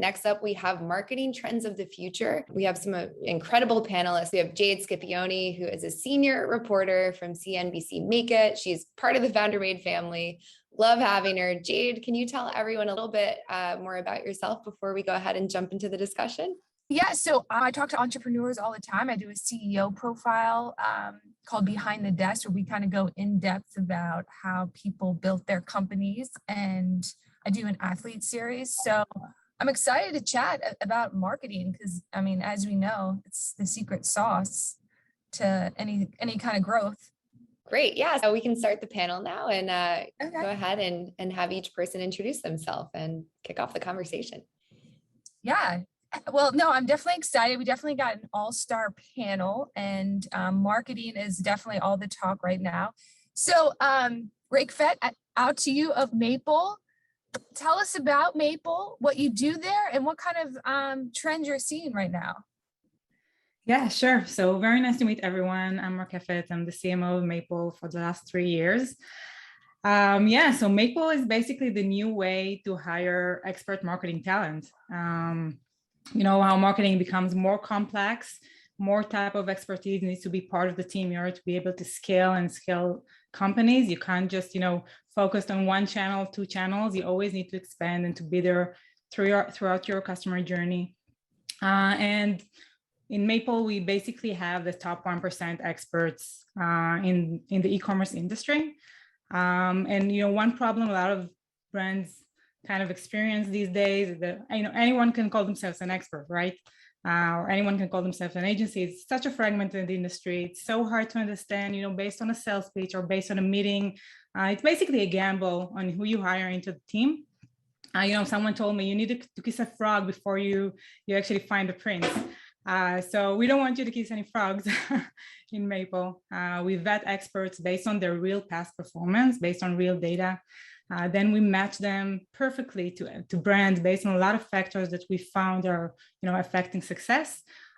Next up, we have marketing trends of the future. We have some incredible panelists. We have Jade Scipione, who is a senior reporter from CNBC Make It. She's part of the Founder Made family. Love having her. Jade, can you tell everyone a little bit more about yourself before we go ahead and jump into the discussion? Yeah, so I talk to entrepreneurs all the time. I do a CEO profile called Behind the Desk, where we kind of go in depth about how people built their companies. And I do an athlete series. So I'm excited to chat about marketing because, I mean, as we know, it's the secret sauce to any kind of growth. Great. Yeah. So we can start the panel now and go ahead and have each person introduce themselves and kick off the conversation. Yeah. Well, no, I'm definitely excited. We definitely got an all-star panel, and marketing is definitely all the talk right now. So, Rakefet, out to you of Maple. Tell us about Maple, what you do there, and what kind of trends you're seeing right now. Yeah, sure. So very nice to meet everyone. I'm Rakefet. I'm the CMO of Maple for the last 3 years. So Maple is basically the new way to hire expert marketing talent. You know how marketing becomes more complex, more type of expertise needs to be part of the team in order to be able to scale companies. You can't just, focus on one channel, 2 channels. You always need to expand and to be there throughout your customer journey. And in Maple, we basically have the top 1% experts in the e-commerce industry. One problem a lot of brands kind of experience these days is that anyone can call themselves an expert, right? Or anyone can call themselves an agency. It's such a fragmented industry. It's so hard to understand, based on a sales pitch or based on a meeting. It's basically a gamble on who you hire into the team. Someone told me you need to kiss a frog before you actually find a prince. So we don't want you to kiss any frogs in Maple. We vet experts based on their real past performance, based on real data. Then we match them perfectly to brands based on a lot of factors that we found are, affecting success.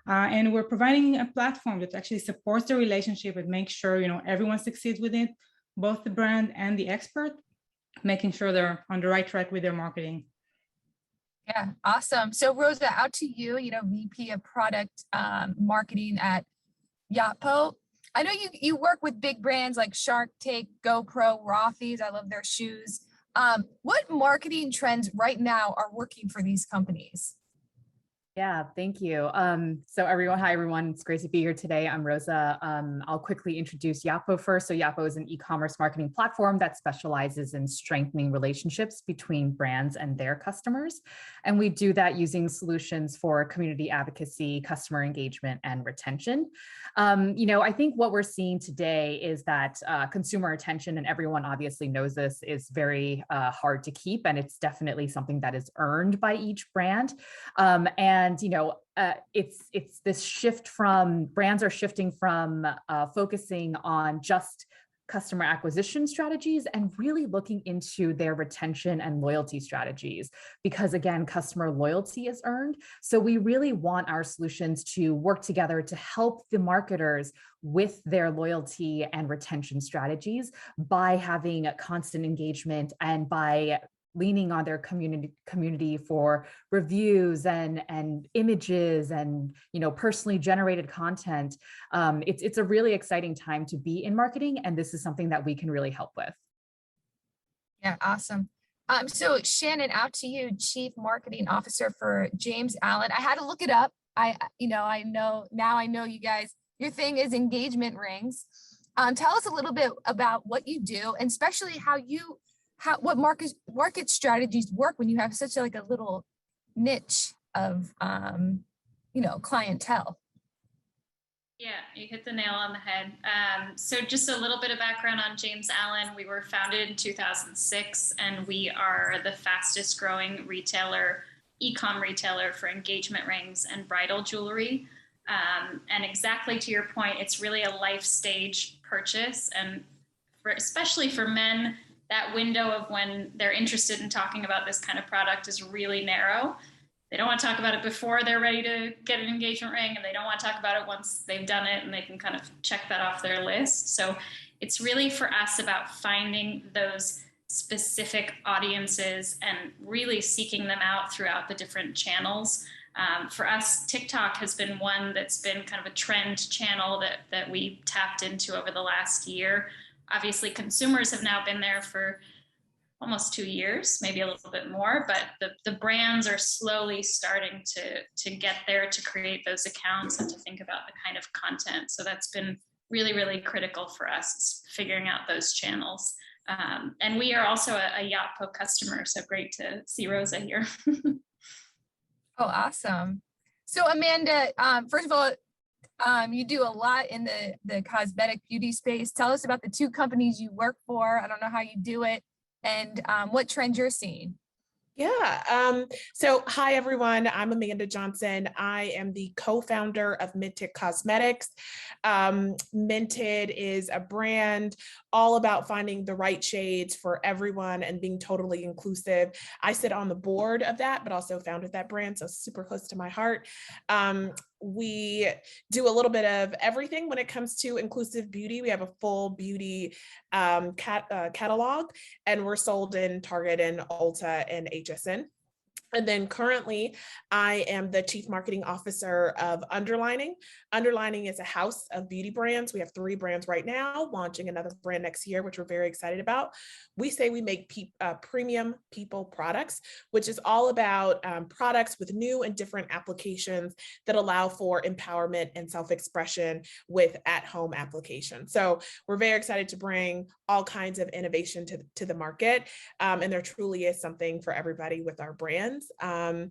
And we're providing a platform that actually supports the relationship and makes sure, everyone succeeds with it, both the brand and the expert, making sure they're on the right track with their marketing. Yeah, awesome. So Rosa, out to you, VP of product marketing at Yotpo. I know you work with big brands like Shark Tank, GoPro, Rothy's. I love their shoes. What marketing trends right now are working for these companies? Yeah, thank you. Hi everyone. It's great to be here today. I'm Rosa. I'll quickly introduce Yotpo first. So Yotpo is an e-commerce marketing platform that specializes in strengthening relationships between brands and their customers. And we do that using solutions for community advocacy, customer engagement, and retention. I think what we're seeing today is that consumer attention, and everyone obviously knows this, is very hard to keep. And it's definitely something that is earned by each brand. It's this shift from brands are shifting from focusing on just customer acquisition strategies and really looking into their retention and loyalty strategies, because again, customer loyalty is earned. So we really want our solutions to work together to help the marketers with their loyalty and retention strategies by having constant engagement and by leaning on their community for reviews and images and personally generated content. It's a really exciting time to be in marketing, and this is something that we can really help with. Yeah, awesome. So Shannon, out to you, Chief Marketing Officer for James Allen. I had to look it up. I know you guys. Your thing is engagement rings. Tell us a little bit about what you do, and especially what market strategies work when you have such a little niche of clientele. Yeah, you hit the nail on the head. So just a little bit of background on James Allen. We were founded in 2006, and we are the fastest growing e-com retailer for engagement rings and bridal jewelry. And exactly to your point, it's really a life stage purchase. And especially for men, that window of when they're interested in talking about this kind of product is really narrow. They don't want to talk about it before they're ready to get an engagement ring, and they don't want to talk about it once they've done it and they can kind of check that off their list. So it's really for us about finding those specific audiences and really seeking them out throughout the different channels. For us, TikTok has been one that's been kind of a trend channel that we tapped into over the last year. Obviously, consumers have now been there for almost 2 years, maybe a little bit more, but the brands are slowly starting to get there, to create those accounts and to think about the kind of content. So that's been really, really critical for us, figuring out those channels. And we are also a Yotpo customer, so great to see Rosa here. Oh, awesome. So Amanda, first of all, you do a lot in the cosmetic beauty space. Tell us about the 2 companies you work for. I don't know how you do it, and what trends you're seeing. Yeah. So hi, everyone. I'm Amanda Johnson. I am the co-founder of Minted Cosmetics. Minted is a brand all about finding the right shades for everyone and being totally inclusive. I sit on the board of that, but also founded that brand, so super close to my heart. We do a little bit of everything when it comes to inclusive beauty. We have a full beauty catalog, and we're sold in Target and Ulta and HSN. And then currently, I am the Chief Marketing Officer of Underlining. Underlining is a house of beauty brands. We have 3 brands right now, launching another brand next year, which we're very excited about. We say we make premium people products, which is all about products with new and different applications that allow for empowerment and self-expression with at-home applications. So we're very excited to bring all kinds of innovation to the market. And there truly is something for everybody with our brands. And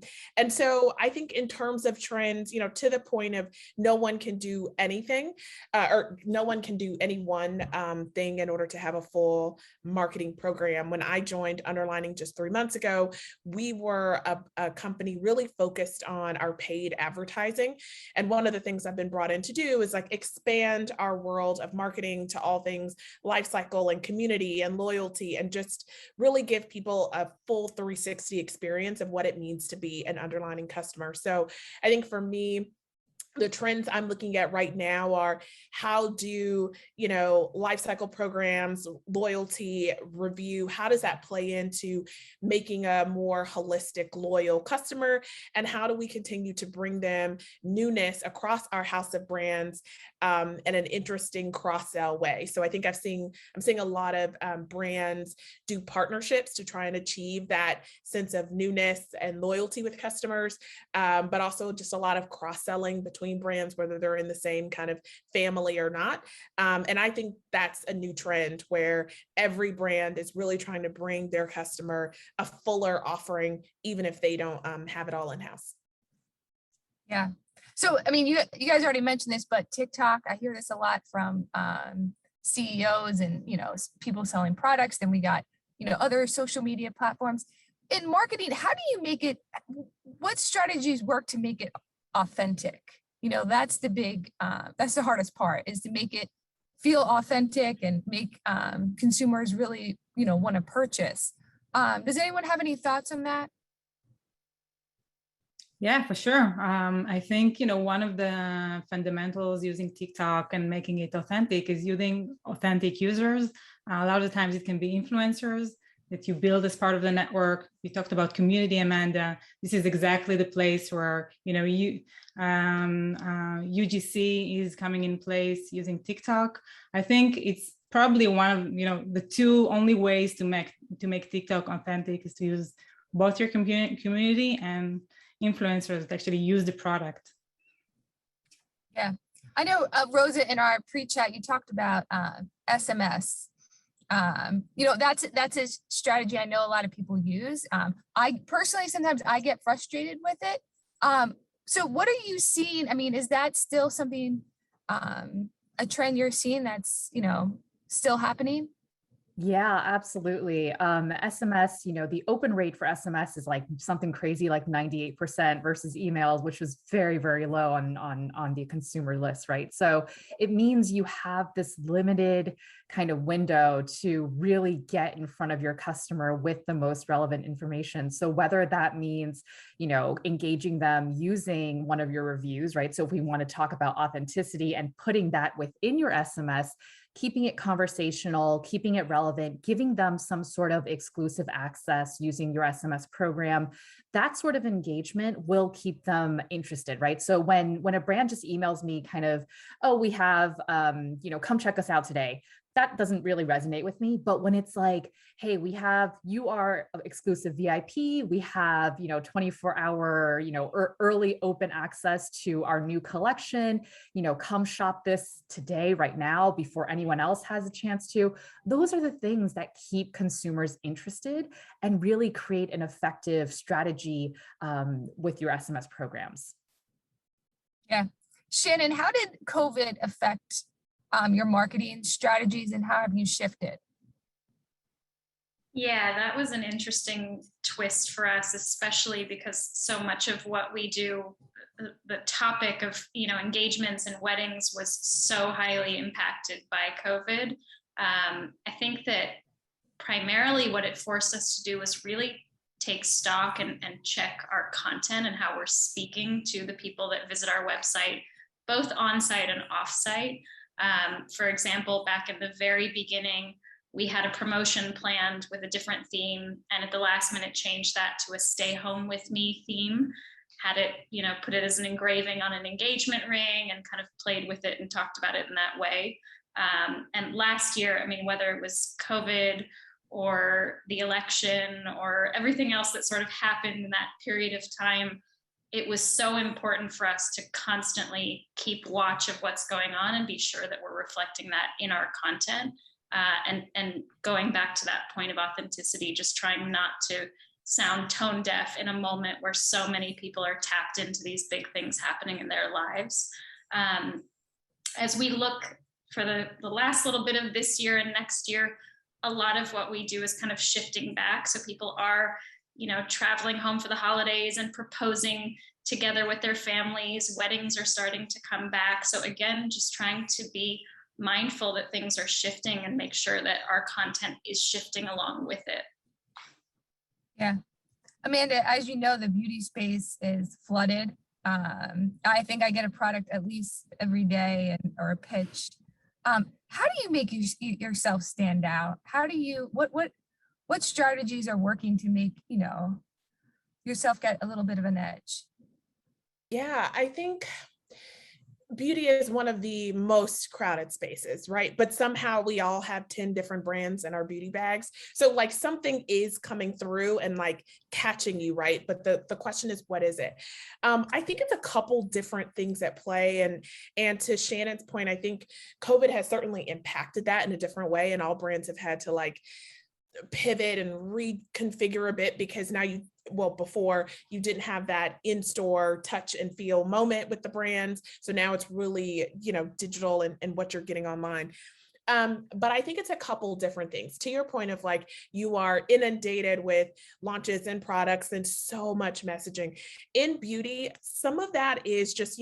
so I think in terms of trends, to the point of no one can do anything, or no one can do any one thing in order to have a full marketing program. When I joined Underlining just 3 months ago, we were a company really focused on our paid advertising. And one of the things I've been brought in to do is expand our world of marketing to all things life cycle and community and loyalty, and just really give people a full 360 experience of what it means to be an Underlining customer. So I think for me, the trends I'm looking at right now are how do, life cycle programs, loyalty review, how does that play into making a more holistic, loyal customer? And how do we continue to bring them newness across our house of brands in an interesting cross-sell way? So I think I'm seeing a lot of brands do partnerships to try and achieve that sense of newness and loyalty with customers, but also just a lot of cross-selling between brands, whether they're in the same kind of family or not. And I think that's a new trend where every brand is really trying to bring their customer a fuller offering, even if they don't have it all in-house. Yeah. So, I mean, you guys already mentioned this, but TikTok, I hear this a lot from CEOs and, people selling products. Then we got, other social media platforms. In marketing, how do you make it, what strategies work to make it authentic? That's the big, that's the hardest part, is to make it feel authentic and make consumers really, want to purchase. Does anyone have any thoughts on that? Yeah, for sure. I think, one of the fundamentals using TikTok and making it authentic is using authentic users. A lot of the times it can be influencers that you build as part of the network. You talked about community, Amanda. This is exactly the place where, UGC is coming in place using TikTok. I think it's probably one of, the 2 only ways to make TikTok authentic is to use both your community and influencers that actually use the product. Yeah, I know, Rosa, in our pre-chat, you talked about SMS. That's a strategy I know a lot of people use. I personally, sometimes I get frustrated with it. So what are you seeing? I mean, is that still something, a trend you're seeing that's, still happening? Yeah, absolutely. SMS, the open rate for SMS is something crazy, 98% versus emails, which was very, very low on the consumer list, right? So it means you have this limited kind of window to really get in front of your customer with the most relevant information. So whether that means, engaging them using one of your reviews, right? So if we want to talk about authenticity and putting that within your SMS, keeping it conversational, keeping it relevant, giving them some sort of exclusive access using your SMS program, that sort of engagement will keep them interested, right? So when a brand just emails me kind of, oh, we have, come check us out today, that doesn't really resonate with me. But when it's like, hey, you are exclusive VIP, we have, 24-hour, early open access to our new collection, come shop this today, right now, before anyone else has a chance to. Those are the things that keep consumers interested and really create an effective strategy with your SMS programs. Yeah. Shannon, how did COVID affect your marketing strategies, and how have you shifted? Yeah, that was an interesting twist for us, especially because so much of what we do, the topic of, engagements and weddings was so highly impacted by COVID. I think that primarily what it forced us to do was really take stock and check our content and how we're speaking to the people that visit our website, both on-site and off-site. For example, back in the very beginning, we had a promotion planned with a different theme, and at the last minute changed that to a stay home with me theme, had it, put it as an engraving on an engagement ring and kind of played with it and talked about it in that way. And last year, whether it was COVID or the election or everything else that sort of happened in that period of time, it was so important for us to constantly keep watch of what's going on and be sure that we're reflecting that in our content. And going back to that point of authenticity, just trying not to sound tone deaf in a moment where so many people are tapped into these big things happening in their lives. As we look for the last little bit of this year and next year, a lot of what we do is kind of shifting back. So people are traveling home for the holidays and proposing together with their families. Weddings are starting to come back. So again, just trying to be mindful that things are shifting and make sure that our content is shifting along with it. Yeah. Amanda, as you know, the beauty space is flooded. I think I get a product at least every day or a pitch. How do you make yourself stand out? How do you, what strategies are working to make, yourself get a little bit of an edge? Yeah, I think beauty is one of the most crowded spaces, right? But somehow we all have 10 different brands in our beauty bags. So like something is coming through and like catching you, right? But the question is, what is it? I think it's a couple different things at play. And to Shannon's point, I think COVID has certainly impacted that in a different way. And all brands have had to like pivot and reconfigure a bit, because now before you didn't have that in-store touch and feel moment with the brands. So now it's really, digital and what you're getting online. But I think it's a couple different things. To your point of like, you are inundated with launches and products and so much messaging. In beauty, some of that is just,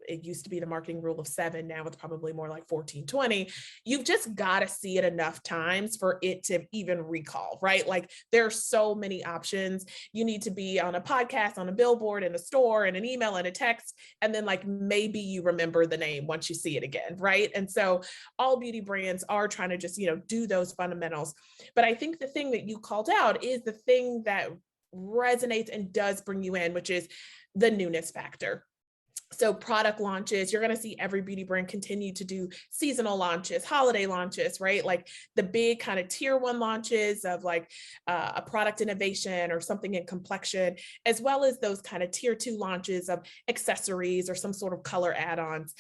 it used to be the marketing rule of 7. Now it's probably more like 14, 20. You've just got to see it enough times for it to even recall, right? Like there are so many options. You need to be on a podcast, on a billboard, in a store, in an email, and a text. And then like, maybe you remember the name once you see it again, right? And so all beauty brands are trying to just, do those fundamentals. But I think the thing that you called out is the thing that resonates and does bring you in, which is the newness factor. So product launches, you're going to see every beauty brand continue to do seasonal launches, holiday launches, right? Like the big kind of tier 1 launches of like a product innovation or something in complexion, as well as those kind of tier 2 launches of accessories or some sort of color add-ons.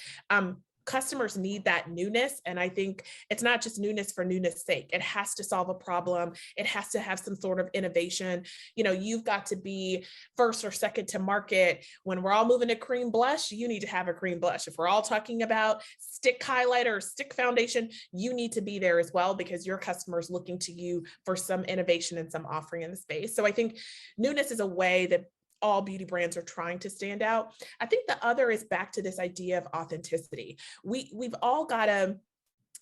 Customers need that newness. And I think it's not just newness for newness sake. It has to solve a problem. It has to have some sort of innovation. You've got to be first or second to market. When we're all moving to cream blush, you need to have a cream blush. If we're all talking about stick highlighter or stick foundation, you need to be there as well, because your customer's looking to you for some innovation and some offering in the space. So I think newness is a way that all beauty brands are trying to stand out. I think the other is back to this idea of authenticity. We've all got to,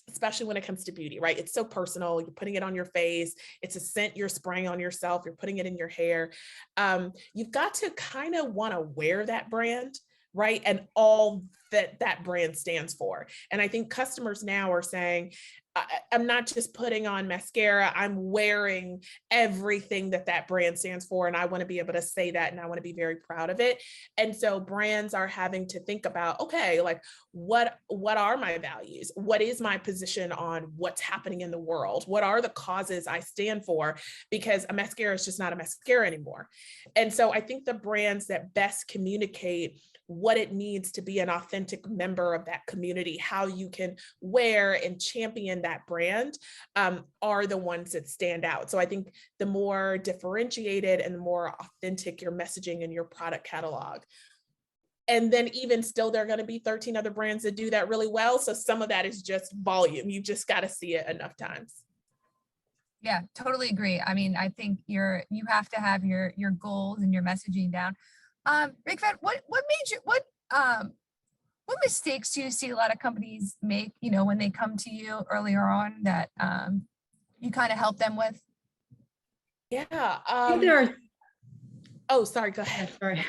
especially when it comes to beauty, right? It's so personal. You're putting it on your face. It's a scent you're spraying on yourself. You're putting it in your hair. You've got to kind of want to wear that brand, right? And all that that brand stands for. And I think customers now are saying, I'm not just putting on mascara, I'm wearing everything that that brand stands for. And I want to be able to say that, and I want to be very proud of it. And so brands are having to think about, okay, like what are my values? What is my position on what's happening in the world? What are the causes I stand for? Because a mascara is just not a mascara anymore. And so I think the brands that best communicate what it needs to be an authentic member of that community, how you can wear and champion that brand, are the ones that stand out. So I think the more differentiated and the more authentic your messaging and your product catalog. And then even still, there are going to be 13 other brands that do that really well. So some of that is just volume. You just got to see it enough times. Yeah, totally agree. I mean, I think you have to have your goals and your messaging down. Rikvet, what mistakes do you see a lot of companies make, you know, when they come to you earlier on that you kind of help them with? Yeah. I think there are Oh, sorry, go ahead. Sorry.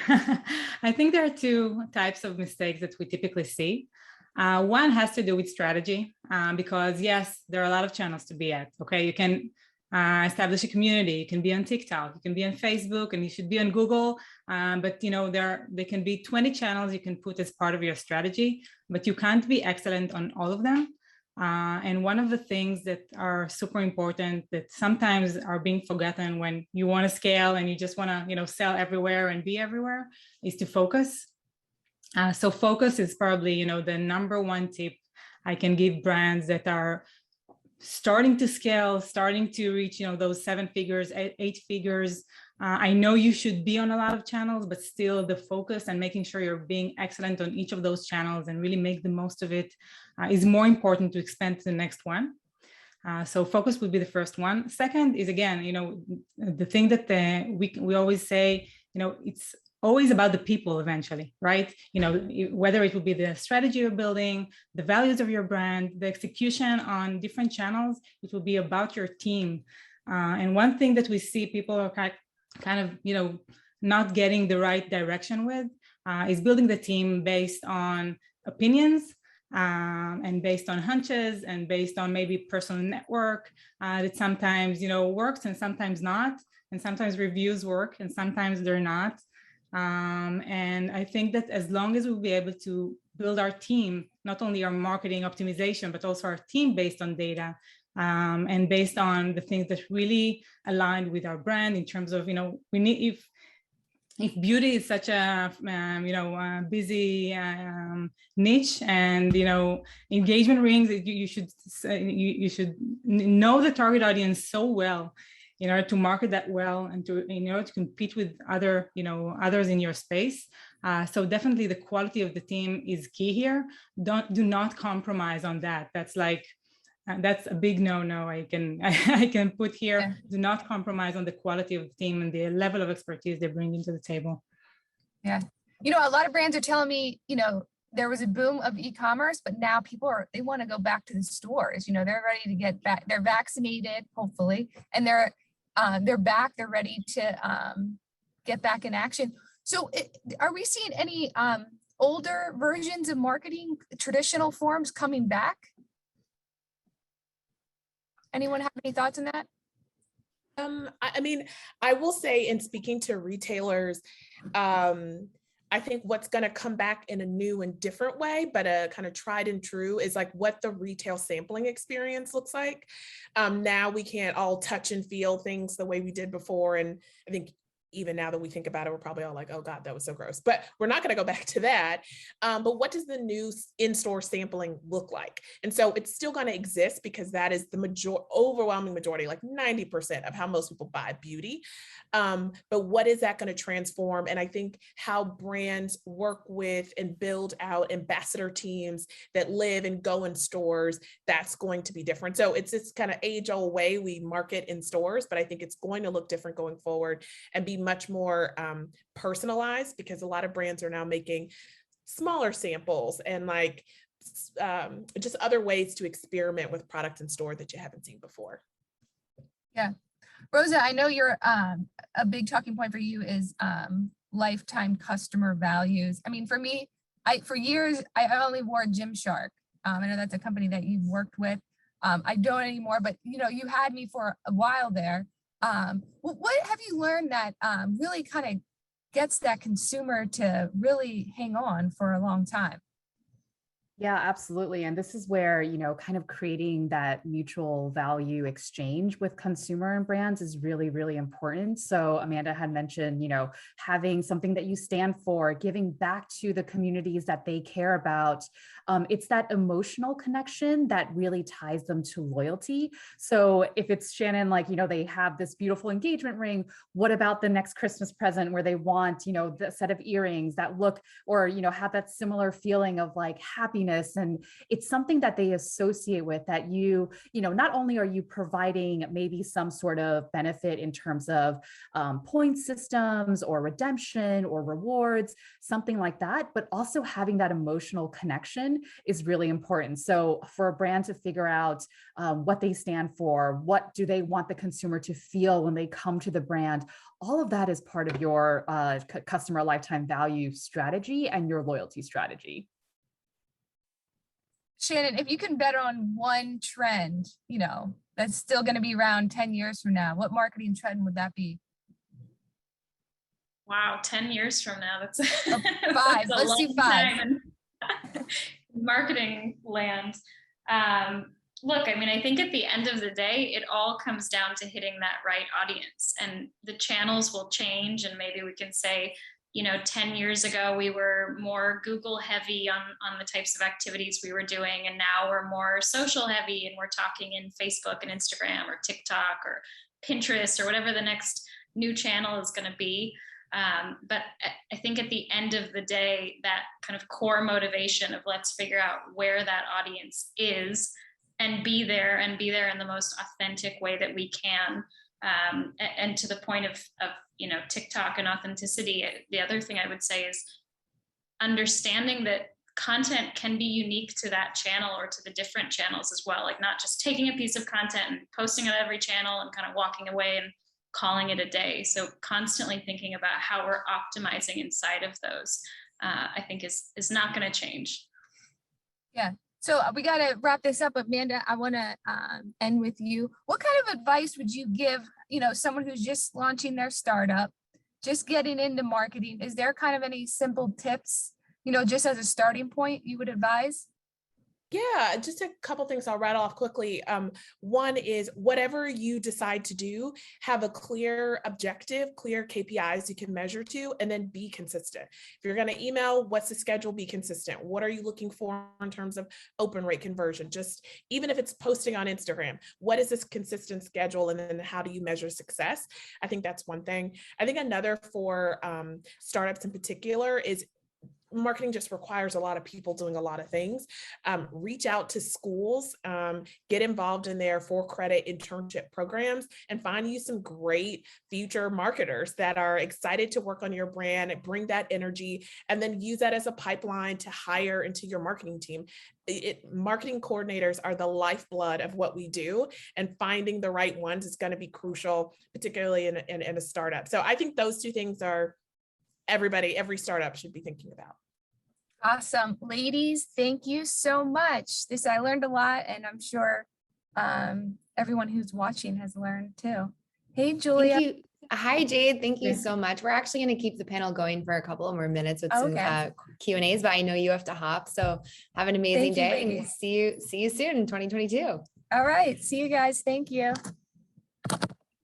I think there are two types of mistakes that we typically see. One has to do with strategy, because yes, there are a lot of channels to be at. Okay, you can establish a community. You can be on TikTok, you can be on Facebook, and you should be on Google. But you know, there can be 20 channels you can put as part of your strategy, but you can't be excellent on all of them. And one of the things that are super important that sometimes are being forgotten when you want to scale and you just want to, you know, sell everywhere and be everywhere, is to focus. So focus is probably, you know, the number one tip I can give brands that are starting to scale, starting to reach, you know, those 7 figures, 8 figures. I know you should be on a lot of channels, but still the focus and making sure you're being excellent on each of those channels and really make the most of it is more important to expand to the next one. So focus would be the first one. Second is, again, you know, the thing that we always say, you know, it's always about the people eventually, right? You know, whether it will be the strategy you're building, the values of your brand, the execution on different channels, it will be about your team. And one thing that we see people are kind of, you know, not getting the right direction with is building the team based on opinions and based on hunches and based on maybe personal network that sometimes, you know, works and sometimes not. And sometimes reviews work and sometimes they're not. And I think that as long as we'll be able to build our team, not only our marketing optimization, but also our team based on data and based on the things that really aligned with our brand in terms of, you know, we need, if beauty is such a, you know, busy niche, and, you know, engagement rings, you should know the target audience so well in order to market that well and in order to compete with other, you know, others in your space. So definitely the quality of the team is key here. Do not compromise on that. That's like, that's a big no-no I can put here. Yeah. Do not compromise on the quality of the team and the level of expertise they bring into the table. Yeah. You know, a lot of brands are telling me, you know, there was a boom of e-commerce, but now they want to go back to the stores. You know, they're ready to get back. They're vaccinated, hopefully, and they're back. They're ready to get back in action. So are we seeing any older versions of marketing, traditional forms coming back? Anyone have any thoughts on that? I mean, I will say, in speaking to retailers, I think what's going to come back in a new and different way, but a kind of tried and true, is like what the retail sampling experience looks like. Now we can't all touch and feel things the way we did before. And I think even now that we think about it, we're probably all like, oh God, that was so gross, but we're not going to go back to that. But what does the new in-store sampling look like? And so it's still going to exist because that is the overwhelming majority, like 90% of how most people buy beauty. But what is that going to transform? And I think how brands work with and build out ambassador teams that live and go in stores, that's going to be different. So it's this kind of age-old way we market in stores, but I think it's going to look different going forward and be much more personalized, because a lot of brands are now making smaller samples and like just other ways to experiment with product in store that you haven't seen before. Yeah. Rosa, I know you're a big talking point for you is lifetime customer values? I mean, for me, for years, I only wore Gymshark. I know that's a company that you've worked with. I don't anymore, but you had me for a while there. What have you learned that really kind of gets that consumer to really hang on for a long time? Yeah, absolutely. And this is where, kind of creating that mutual value exchange with consumer and brands is really, really important. So Amanda had mentioned, having something that you stand for, giving back to the communities that they care about. It's that emotional connection that really ties them to loyalty. So if it's Shannon, they have this beautiful engagement ring, what about the next Christmas present where they want, the set of earrings that look, or, have that similar feeling of happiness. And it's something that they associate with that not only are you providing maybe some sort of benefit in terms of point systems or redemption or rewards, something like that, but also having that emotional connection is really important. So for a brand to figure out what they stand for, what do they want the consumer to feel when they come to the brand, all of that is part of your customer lifetime value strategy and your loyalty strategy. Shannon, if you can bet on one trend, that's still going to be around 10 years from now, what marketing trend would that be? Wow, 10 years from now, that's, five. that's Let's do 5. In marketing land. Look, I mean, I think at the end of the day, it all comes down to hitting that right audience, and the channels will change. And maybe we can say, 10 years ago, we were more Google heavy on the types of activities we were doing. And now we're more social heavy, and we're talking in Facebook and Instagram or TikTok or Pinterest or whatever the next new channel is going to be. But I think at the end of the day, that kind of core motivation of let's figure out where that audience is and be there in the most authentic way that we can. And to the point of TikTok and authenticity, the other thing I would say is understanding that content can be unique to that channel or to the different channels as well. Like not just taking a piece of content and posting it on every channel and kind of walking away and calling it a day. So constantly thinking about how we're optimizing inside of those, I think is not going to change. Yeah. So we got to wrap this up. Amanda, I want to end with you. What kind of advice would you give, someone who's just launching their startup, just getting into marketing? Is there kind of any simple tips, just as a starting point you would advise? Yeah, just a couple things I'll rattle off quickly. One is whatever you decide to do, have a clear objective, clear KPIs you can measure to, and then be consistent. If you're going to email, what's the schedule? Be consistent. What are you looking for in terms of open rate conversion? Just even if it's posting on Instagram, what is this consistent schedule? And then how do you measure success? I think that's one thing. I think another for startups in particular is marketing just requires a lot of people doing a lot of things. Reach out to schools, get involved in their for-credit internship programs, and find you some great future marketers that are excited to work on your brand and bring that energy, and then use that as a pipeline to hire into your marketing team. Marketing coordinators are the lifeblood of what we do, and finding the right ones is going to be crucial, particularly in a startup. So I think those two things are every startup should be thinking about. Awesome. Ladies, thank you so much. I learned a lot, and I'm sure everyone who's watching has learned too. Hey, Julia. Thank you. Hi, Jade. Thank you so much. We're actually going to keep the panel going for a couple of more minutes with some Q&As, but I know you have to hop. So have an amazing day, and see you soon in 2022. All right. See you guys. Thank you.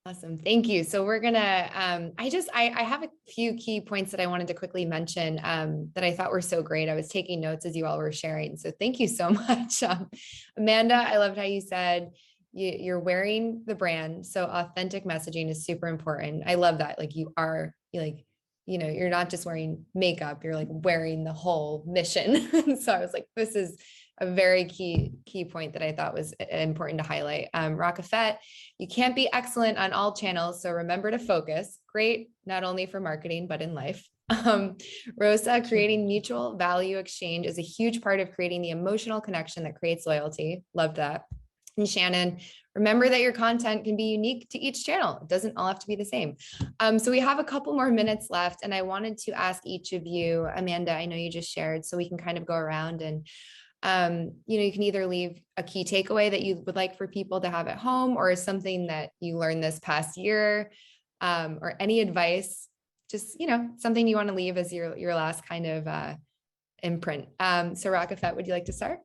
Awesome. Thank you. So we're gonna, I have a few key points that I wanted to quickly mention that I thought were so great. I was taking notes as you all were sharing. So thank you so much. Amanda, I loved how you said you're wearing the brand. So authentic messaging is super important. I love that. Like you're not just wearing makeup, you're like wearing the whole mission. So I was like, this is a very key point that I thought was important to highlight. Rockafette, you can't be excellent on all channels, so remember to focus. Great, not only for marketing, but in life. Rosa, creating mutual value exchange is a huge part of creating the emotional connection that creates loyalty. Love that. And Shannon, remember that your content can be unique to each channel. It doesn't all have to be the same. So we have a couple more minutes left, and I wanted to ask each of you, Amanda, I know you just shared, so we can kind of go around and you can either leave a key takeaway that you would like for people to have at home, or something that you learned this past year, or any advice, just, something you want to leave as your last kind of imprint. So Rakefet, would you like to start?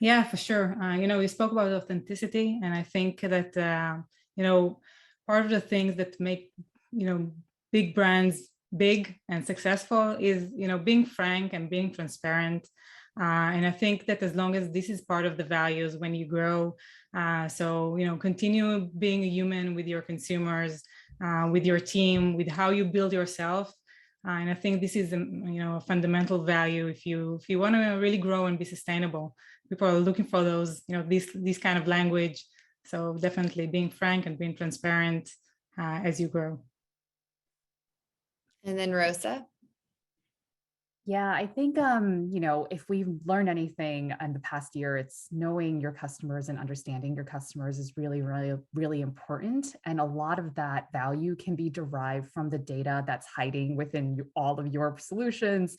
Yeah, for sure. We spoke about authenticity, and I think that, part of the things that make, big brands big and successful is, being frank and being transparent. And I think that as long as this is part of the values when you grow, continue being a human with your consumers, with your team, with how you build yourself. And I think this is a fundamental value if you want to really grow and be sustainable. People are looking for those, this kind of language. So definitely being frank and being transparent as you grow. And then Rosa. Yeah, I think, if we've learned anything in the past year, it's knowing your customers and understanding your customers is really, really, really important. And a lot of that value can be derived from the data that's hiding within all of your solutions.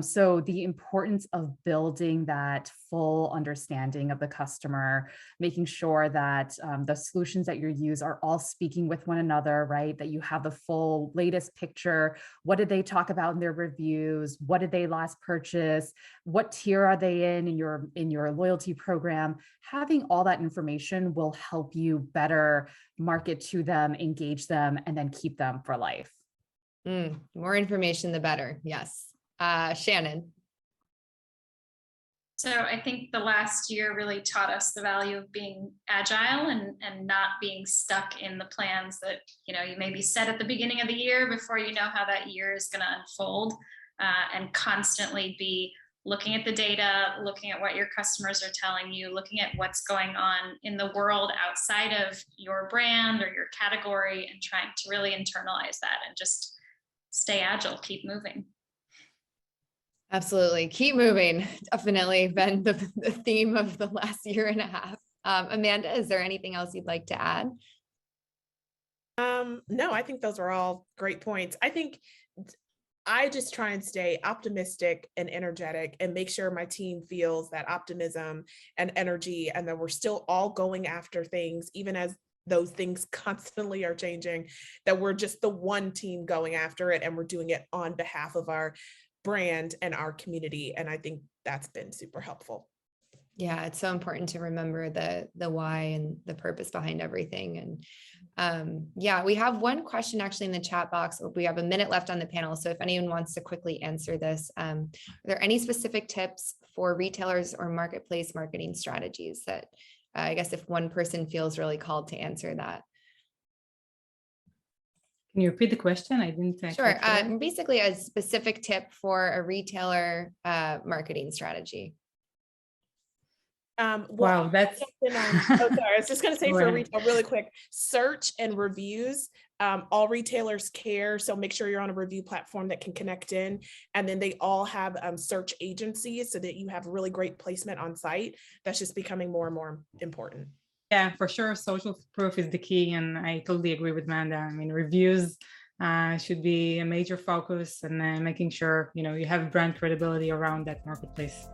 So the importance of building that full understanding of the customer, making sure that the solutions that you use are all speaking with one another, right? That you have the full latest picture. What did they talk about in their reviews? What did they last purchase? What tier are they in your loyalty program? Having all that information will help you better market to them, engage them, and then keep them for life. More information, the better. Yes. Shannon. So I think the last year really taught us the value of being agile and not being stuck in the plans that, you maybe set at the beginning of the year before you know how that year is going to unfold, and constantly be looking at the data, looking at what your customers are telling you, looking at what's going on in the world outside of your brand or your category, and trying to really internalize that and just stay agile, keep moving. Absolutely. Keep moving. Definitely been the theme of the last year and a half. Amanda, is there anything else you'd like to add? No, I think those are all great points. I think I just try and stay optimistic and energetic and make sure my team feels that optimism and energy, and that we're still all going after things, even as those things constantly are changing, that we're just the one team going after it, and we're doing it on behalf of our brand and our community. And I think that's been super helpful. Yeah, it's so important to remember the why and the purpose behind everything. And yeah, we have one question actually in the chat box. We have a minute left on the panel, so if anyone wants to quickly answer this, are there any specific tips for retailers or marketplace marketing strategies that I guess if one person feels really called to answer that? Can you repeat the question? I didn't. Sure. Basically a specific tip for a retailer marketing strategy. Wow, that's sorry, I was just going to say for retail really quick, search and reviews. All retailers care, so make sure you're on a review platform that can connect in, and then they all have search agencies so that you have really great placement on site. That's just becoming more and more important. Yeah, for sure. Social proof is the key. And I totally agree with Amanda. I mean, reviews should be a major focus, and then making sure, you have brand credibility around that marketplace.